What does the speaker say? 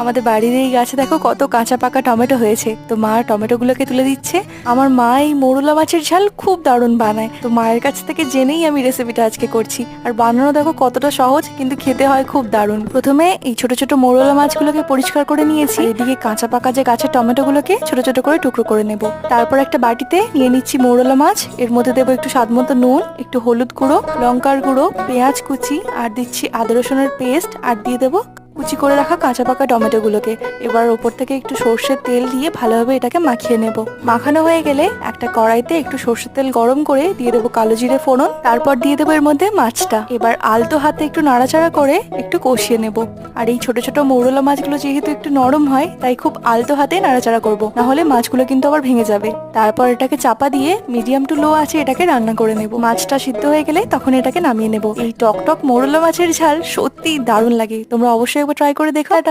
আমাদের বাড়ির এই গাছে দেখো কত কাঁচা পাকা টমেটো হয়েছে। তো মা টমেটো গুলোকে তুলে দিচ্ছে। আমার মা এই মোরলা মাছের ঝাল খুব দারুণ বানায়। তো মায়ের কাছ থেকে জেনেই আমি রেসিপিটা আজকে করছি। আর বানানো দেখো কতটা সহজ, কিন্তু খেতে হয় খুব দারুণ। প্রথমে এই ছোট ছোট মোরলা মাছগুলোকে পরিষ্কার করে নিয়েছি। এদিকে কাঁচা পাকা যে গাছের টমেটো গুলোকে ছোট ছোট করে টুকরো করে নেব। তারপর একটা বাটিতে নিয়ে নিচ্ছি মোরলা মাছ। এর মধ্যে দেবো একটু স্বাদ মতো নুন, একটু হলুদ গুঁড়ো, লঙ্কার গুঁড়ো, পেঁয়াজ কুচি, আর দিচ্ছি আদা রসুনের পেস্ট, আর দিয়ে দেবো কুচি করে রাখা কাঁচা পাকা টমেটো গুলোকে। এবার ওপর থেকে একটু সর্ষের তেল দিয়ে ভালোভাবে এটাকে মাখিয়ে নেব। মাখানো হয়ে গেলে একটা কড়াইতে একটু সর্ষের তেল গরম করে দিয়ে দেবো কালো জিরে ফোড়ন। তারপর দিয়ে দেবো এর মধ্যে মাছটা। এবার আলতো হাতে একটু নাড়াচাড়া করে একটু কষিয়ে নেব। আর এই ছোট ছোট মৌরলা মাছগুলো যেহেতু একটু নরম হয়, তাই খুব আলতো হাতে নাড়াচাড়া করব, না হলে মাছগুলো কিন্তু আবার ভেঙে যাবে। তারপর এটাকে চাপা দিয়ে মিডিয়াম টু লো আছে এটাকে রান্না করে নেব। মাছটা সিদ্ধ হয়ে গেলে তখন এটাকে নামিয়ে নেব। এই টক টক মৌরলা মাছের ঝাল সত্যি দারুণ লাগে, তোমরা অবশ্যই একবার ট্রাই করে দেখো।